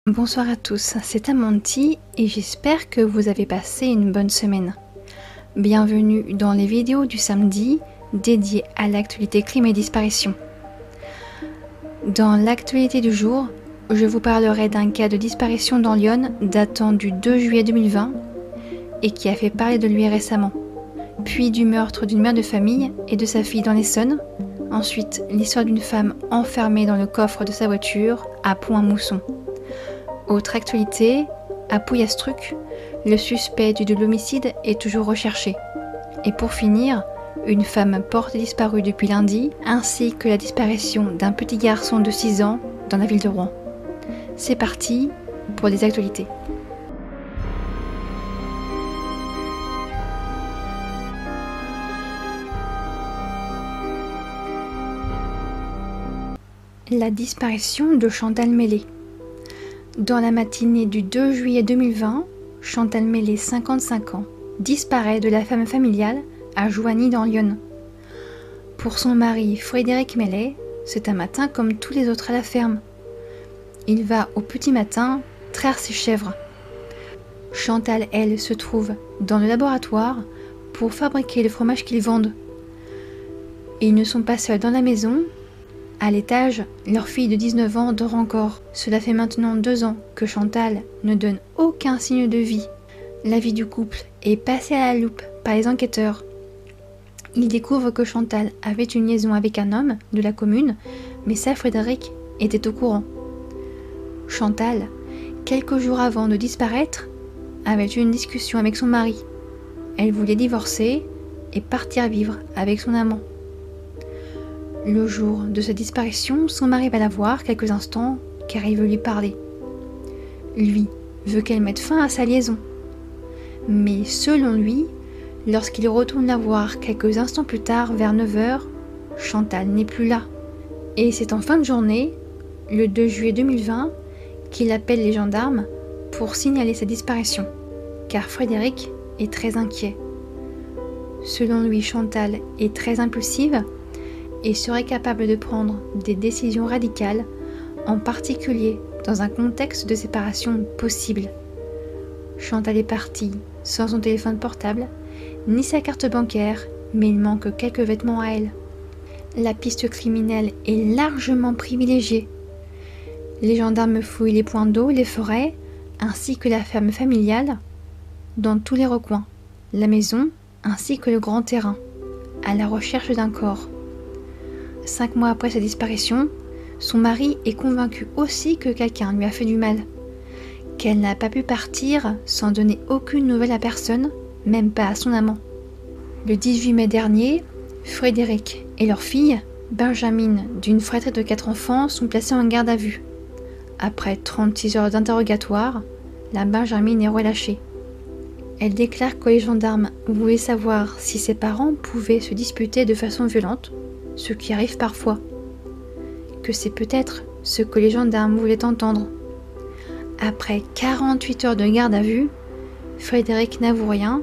Bonsoir à tous, c'est Amanti et j'espère que vous avez passé une bonne semaine. Bienvenue dans les vidéos du samedi dédiées à l'actualité crime et disparition. Dans l'actualité du jour, je vous parlerai d'un cas de disparition dans Lyon datant du 2 juillet 2020 et qui a fait parler de lui récemment. Puis du meurtre d'une mère de famille et de sa fille dans l'Essonne. Ensuite, l'histoire d'une femme enfermée dans le coffre de sa voiture à Pont-à-Mousson. Autre actualité, à Pouillastruc, le suspect du double homicide est toujours recherché. Et pour finir, une femme portée disparue depuis lundi, ainsi que la disparition d'un petit garçon de 6 ans dans la ville de Rouen. C'est parti pour les actualités. La disparition de Chantal Mellet. Dans la matinée du 2 juillet 2020, Chantal Mellet, 55 ans, disparaît de la ferme familiale à Joigny dans Lyon. Pour son mari Frédéric Mellet, c'est un matin comme tous les autres à la ferme. Il va au petit matin traire ses chèvres. Chantal, elle, se trouve dans le laboratoire pour fabriquer le fromage qu'ils vendent. Ils ne sont pas seuls dans la maison. À l'étage, leur fille de 19 ans dort encore. Cela fait maintenant 2 ans que Chantal ne donne aucun signe de vie. La vie du couple est passée à la loupe par les enquêteurs. Ils découvrent que Chantal avait une liaison avec un homme de la commune, mais ça, Frédéric était au courant. Chantal, quelques jours avant de disparaître, avait eu une discussion avec son mari. Elle voulait divorcer et partir vivre avec son amant. Le jour de sa disparition, son mari va la voir quelques instants car il veut lui parler. Lui veut qu'elle mette fin à sa liaison. Mais selon lui, lorsqu'il retourne la voir quelques instants plus tard vers 9h, Chantal n'est plus là. Et c'est en fin de journée, le 2 juillet 2020, qu'il appelle les gendarmes pour signaler sa disparition, car Frédéric est très inquiet. Selon lui, Chantal est très impulsive et serait capable de prendre des décisions radicales, en particulier dans un contexte de séparation possible. Chantal est partie sans son téléphone portable, ni sa carte bancaire, mais il manque quelques vêtements à elle. La piste criminelle est largement privilégiée. Les gendarmes fouillent les points d'eau, les forêts, ainsi que la ferme familiale, dans tous les recoins, la maison, ainsi que le grand terrain, à la recherche d'un corps. 5 mois après sa disparition, son mari est convaincu aussi que quelqu'un lui a fait du mal, qu'elle n'a pas pu partir sans donner aucune nouvelle à personne, même pas à son amant. Le 18 mai dernier, Frédéric et leur fille, Benjamine, d'une fratrie de 4 enfants, sont placés en garde à vue. Après 36 heures d'interrogatoire, la Benjamine est relâchée. Elle déclare que les gendarmes voulaient savoir si ses parents pouvaient se disputer de façon violente, ce qui arrive parfois, que c'est peut-être ce que les gendarmes voulaient entendre. Après 48 heures de garde à vue, Frédéric n'avoue rien,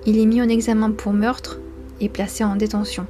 il est mis en examen pour meurtre et placé en détention.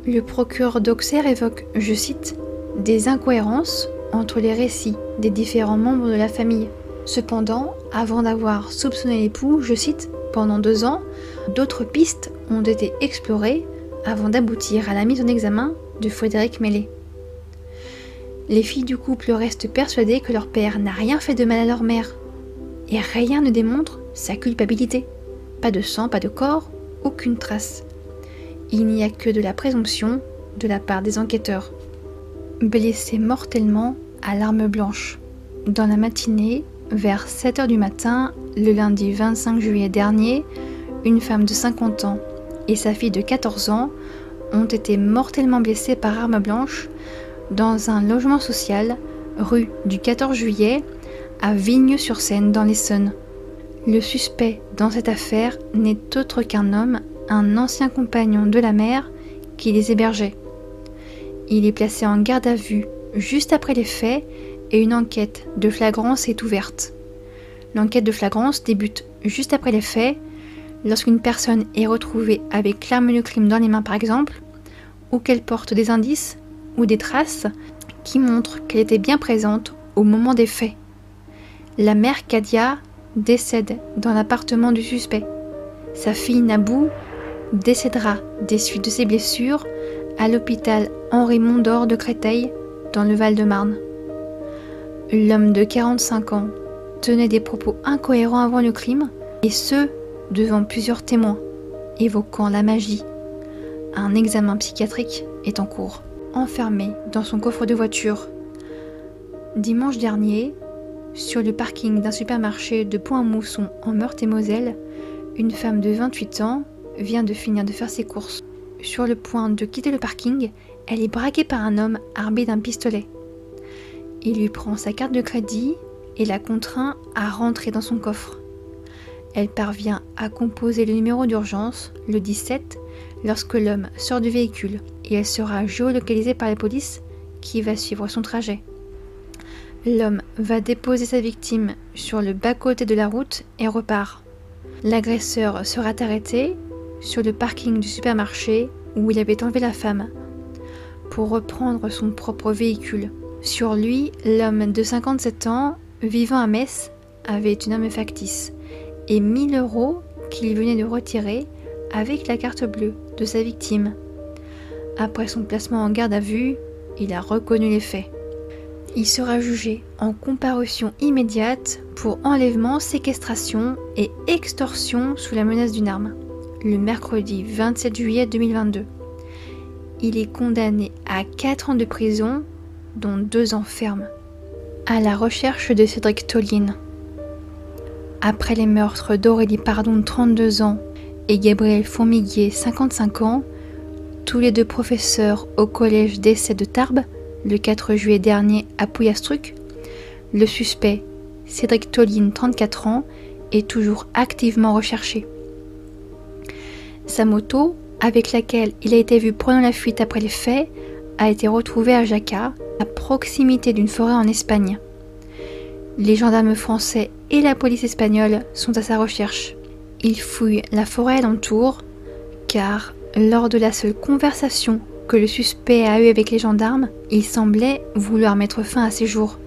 Le procureur d'Auxerre évoque, je cite, « des incohérences entre les récits des différents membres de la famille. Cependant, avant d'avoir soupçonné l'époux, je cite, pendant 2 ans, d'autres pistes ont été explorées avant d'aboutir à la mise en examen de Frédéric Mellet. Les filles du couple restent persuadées que leur père n'a rien fait de mal à leur mère, et rien ne démontre sa culpabilité. Pas de sang, pas de corps, aucune trace. Il n'y a que de la présomption de la part des enquêteurs. Blessé mortellement à l'arme blanche. Dans la matinée, vers 7h du matin, le lundi 25 juillet dernier, une femme de 50 ans et sa fille de 14 ans ont été mortellement blessées par arme blanche dans un logement social, rue du 14 juillet, à Vigneux-sur-Seine dans l'Essonne. Le suspect dans cette affaire n'est autre qu'un homme, un ancien compagnon de la mère qui les hébergeait. Il est placé en garde à vue juste après les faits et une enquête de flagrance est ouverte. L'enquête de flagrance débute juste après les faits, lorsqu'une personne est retrouvée avec l'arme de crime dans les mains par exemple, ou qu'elle porte des indices ou des traces qui montrent qu'elle était bien présente au moment des faits. La mère Kadia décède dans l'appartement du suspect. Sa fille Nabou décédera des suites de ses blessures à l'hôpital Henri Mondor de Créteil, dans le Val-de-Marne. L'homme de 45 ans tenait des propos incohérents avant le crime, et ce, devant plusieurs témoins, évoquant la magie. Un examen psychiatrique est en cours. Enfermé dans son coffre de voiture. Dimanche dernier, sur le parking d'un supermarché de Pont-à-Mousson en Meurthe-et-Moselle, une femme de 28 ans vient de finir de faire ses courses. Sur le point de quitter le parking, elle est braquée par un homme armé d'un pistolet. Il lui prend sa carte de crédit et la contraint à rentrer dans son coffre. Elle parvient à composer le numéro d'urgence, le 17, lorsque l'homme sort du véhicule, et elle sera géolocalisée par la police qui va suivre son trajet. L'homme va déposer sa victime sur le bas-côté de la route et repart. L'agresseur sera arrêté sur le parking du supermarché où il avait enlevé la femme pour reprendre son propre véhicule. Sur lui, l'homme de 57 ans, vivant à Metz, avait une arme factice et 1 000 € qu'il venait de retirer avec la carte bleue de sa victime. Après son placement en garde à vue, il a reconnu les faits. Il sera jugé en comparution immédiate pour enlèvement, séquestration et extorsion sous la menace d'une arme, le mercredi 27 juillet 2022. Il est condamné à 4 ans de prison, dont 2 ans ferme. À la recherche de Cédric Tolline. Après les meurtres d'Aurélie Pardon, 32 ans, et Gabriel Fourmiguier, 55 ans, tous les 2 professeurs au collège d'essai de Tarbes, le 4 juillet dernier à Pouillastruc, le suspect, Cédric Tolline, 34 ans, est toujours activement recherché. Sa moto, avec laquelle il a été vu prenant la fuite après les faits, a été retrouvée à Jaca, à proximité d'une forêt en Espagne. Les gendarmes français et la police espagnole sont à sa recherche. Ils fouillent la forêt alentour, car lors de la seule conversation que le suspect a eue avec les gendarmes, il semblait vouloir mettre fin à ses jours.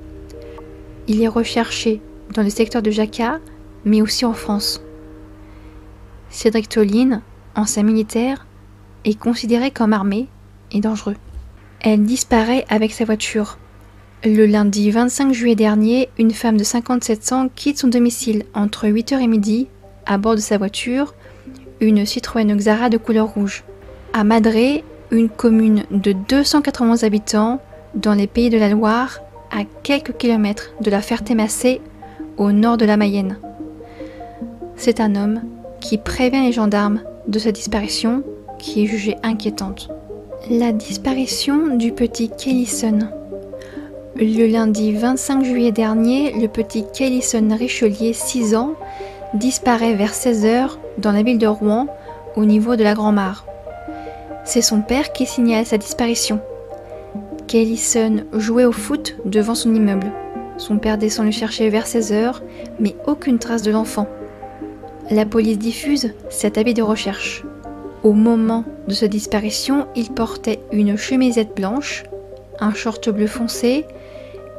Il est recherché dans le secteur de Jaca, mais aussi en France. Cédric Tolline, ancien militaire, est considéré comme armé et dangereux. Elle disparaît avec sa voiture. Le lundi 25 juillet dernier, une femme de 57 ans quitte son domicile entre 8h et midi à bord de sa voiture, une Citroën Xara de couleur rouge. À Madré, une commune de 291 habitants dans les Pays de la Loire, à quelques kilomètres de la Ferté-Macé, au nord de la Mayenne. C'est un homme qui prévient les gendarmes de sa disparition, qui est jugée inquiétante. La disparition du petit Kellyson. Le lundi 25 juillet dernier, le petit Kellyson Richelieu, 6 ans, disparaît vers 16h dans la ville de Rouen, au niveau de la Grand-Mare. C'est son père qui signale sa disparition. Kellyson jouait au foot devant son immeuble. Son père descend le chercher vers 16h, mais aucune trace de l'enfant. La police diffuse cet avis de recherche. Au moment de sa disparition, il portait une chemisette blanche, un short bleu foncé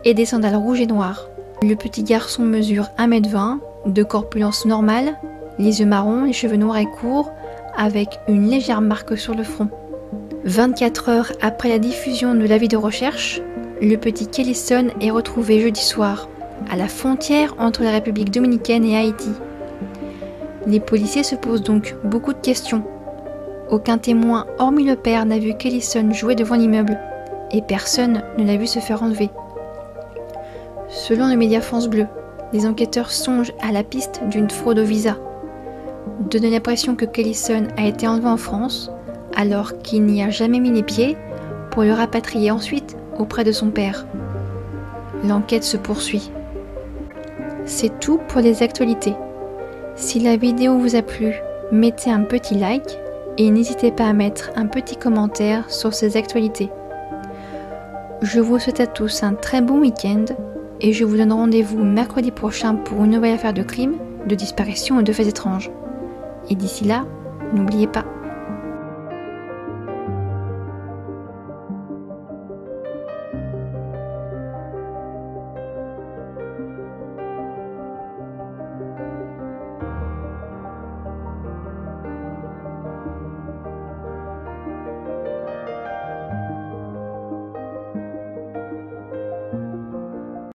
et des sandales rouges et noires. Le petit garçon mesure 1m20, de corpulence normale, les yeux marrons, les cheveux noirs et courts, avec une légère marque sur le front. 24 heures après la diffusion de l'avis de recherche, le petit Kellyson est retrouvé jeudi soir, à la frontière entre la République dominicaine et Haïti. Les policiers se posent donc beaucoup de questions. Aucun témoin, hormis le père, n'a vu Kellyson jouer devant l'immeuble, et personne ne l'a vu se faire enlever. Selon le média France Bleu, les enquêteurs songent à la piste d'une fraude au visa. Donner l'impression que Kellyson a été enlevé en France, alors qu'il n'y a jamais mis les pieds, pour le rapatrier ensuite auprès de son père. L'enquête se poursuit. C'est tout pour les actualités. Si la vidéo vous a plu, mettez un petit like et n'hésitez pas à mettre un petit commentaire sur ces actualités. Je vous souhaite à tous un très bon week-end et je vous donne rendez-vous mercredi prochain pour une nouvelle affaire de crime, de disparition et de faits étranges. Et d'ici là, n'oubliez pas,